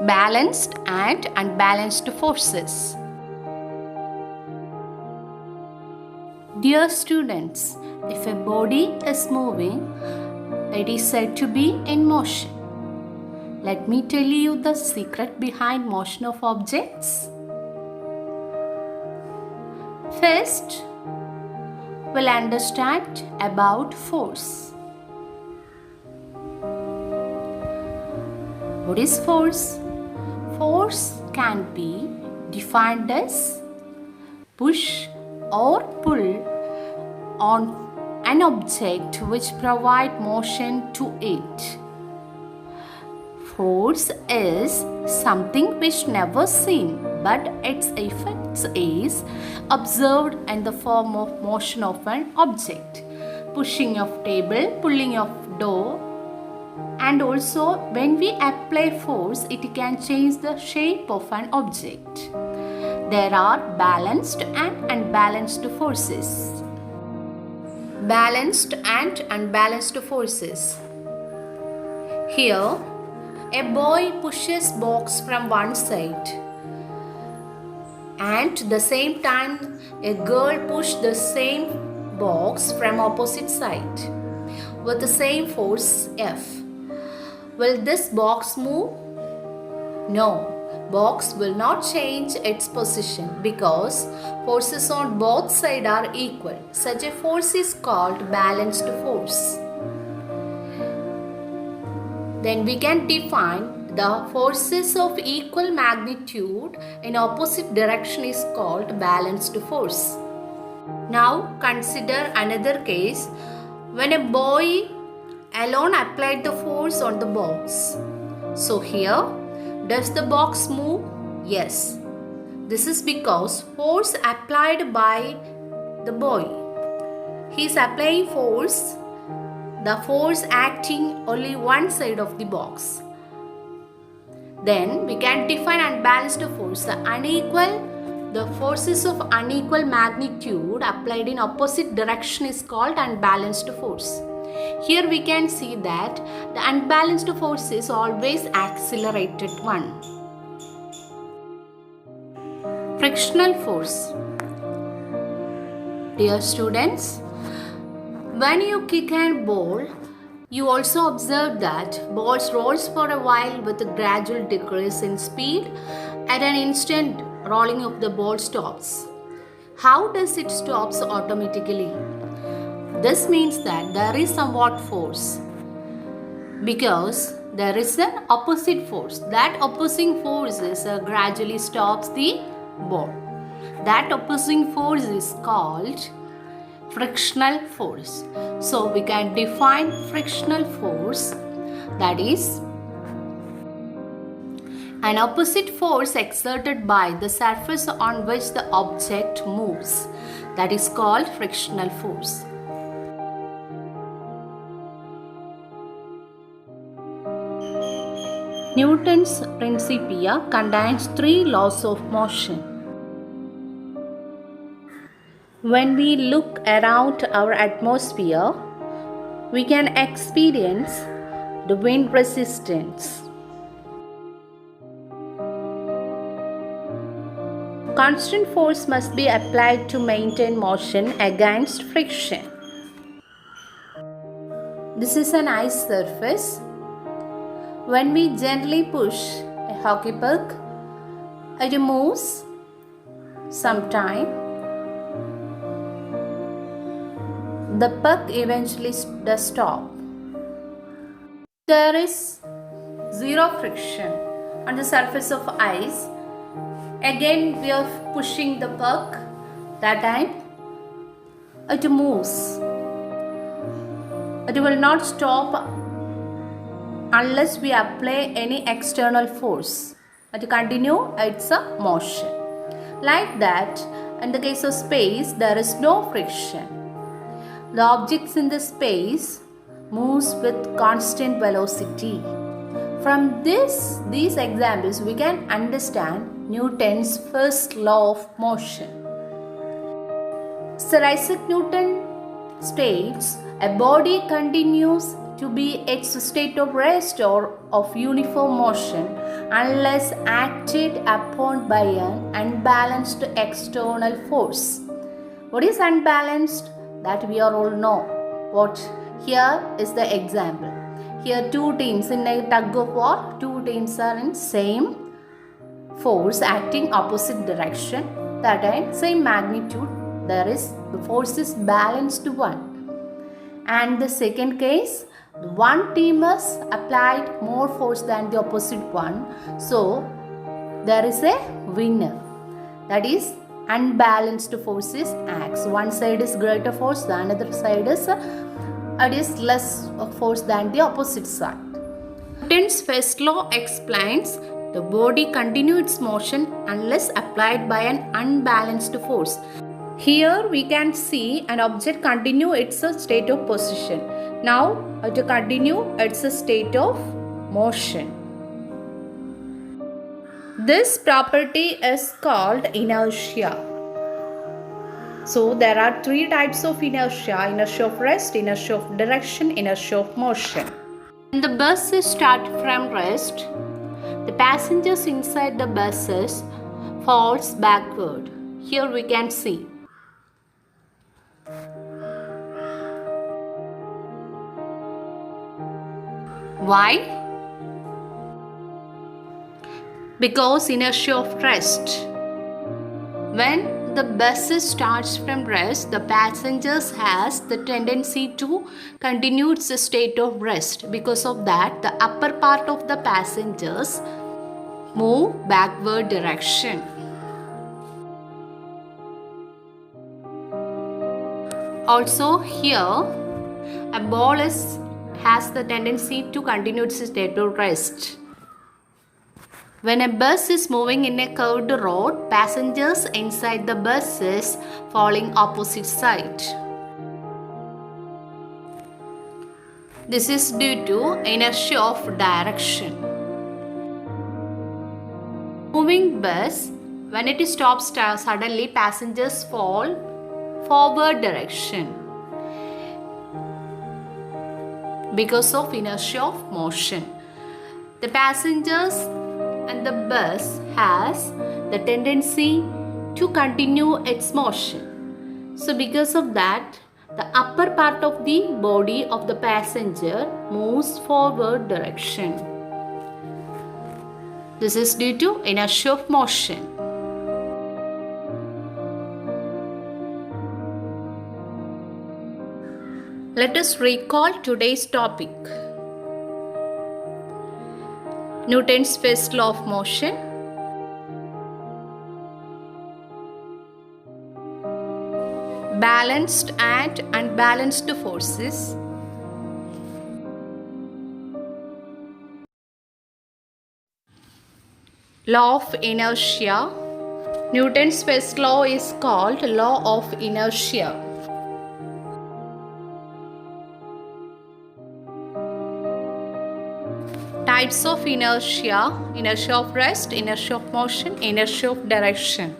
Balanced and unbalanced forces. Dear students, if a body is moving, it is said to be in motion. Let me tell you the secret behind motion of objects. First, we'll understand about force. What is force? Force can be defined as push or pull on an object which provide motion to it. Force is something which never seen, but its effects is observed in the form of motion of an object. Pushing of table, pulling of door, and also when we apply force, it can change the shape of an object. There are balanced and unbalanced forces. Balanced and unbalanced forces. Here, a boy pushes box from one side, and at the same time a girl pushes the same box from opposite side with the same force F. Will this box move? No. Box will not change its position because forces on both sides are equal. Such a force is called balanced force. Then we can define the forces of equal magnitude in opposite direction is called balanced force. Now consider another case when a boy alone applied the force on the box. So here, does the box move? Yes. This is because force applied by the boy. He is applying force, the force acting only one side of the box. Then we can define unbalanced force. The forces of unequal magnitude applied in opposite direction is called unbalanced force. Here we can see that the unbalanced force is always accelerated one. Frictional force. Dear students, when you kick a ball, you also observe that ball rolls for a while with a gradual decrease in speed. At an instant, rolling of the ball stops. How does it stop automatically? This means that there is somewhat force because there is an opposite force. That opposing force is gradually stops the ball. That opposing force is called frictional force. So we can define frictional force, that is an opposite force exerted by the surface on which the object moves. That is called frictional force. Newton's Principia contains 3 laws of motion. When we look around our atmosphere, we can experience the wind resistance. Constant force must be applied to maintain motion against friction. This is an ice surface. When we gently push a hockey puck, it moves sometime. The puck eventually does stop. There is zero friction on the surface of ice. Again we are pushing the puck. That time it moves. It will not stop unless we apply any external force. It continue its motion. Like that, in the case of space, there is no friction. The objects in the space moves with constant velocity. From these examples, we can understand Newton's first law of motion. Sir Isaac Newton states, a body continues to be its state of rest or of uniform motion unless acted upon by an unbalanced external force. What is unbalanced? That we all know. What here is the example. Here two teams in a tug of war, two teams are in same force acting opposite direction, that is same magnitude. There is the force is balanced one. And the second case, one team has applied more force than the opposite one, so there is a winner. That is unbalanced forces acts. One side is greater force, the another side is less force than the opposite side. Newton's first law explains the body continues its motion unless applied by an unbalanced force. Here we can see an object continue its state of position. Now to continue its state of motion. This property is called inertia. So there are three types of inertia: inertia of rest, inertia of direction, inertia of motion. When the bus starts from rest, the passengers inside the buses falls backward. Here we can see. Why? Because inertia of rest. When the bus starts from rest, the passengers has the tendency to continue its state of rest. Because of that, the upper part of the passengers move backward direction. Also here, a ball has the tendency to continue its state of rest. When a bus is moving in a curved road, passengers inside the bus is falling opposite side. This is due to inertia of direction. Moving bus, when it stops suddenly, passengers fall forward direction because of inertia of motion. The passengers and the bus has the tendency to continue its motion. So because of that, the upper part of the body of the passenger moves forward direction. This is due to inertia of motion. Let us recall today's topic. Newton's first law of motion, balanced and unbalanced forces, law of inertia. Newton's first law is called law of inertia. Types of inertia: inertia of rest, inertia of motion, inertia of direction.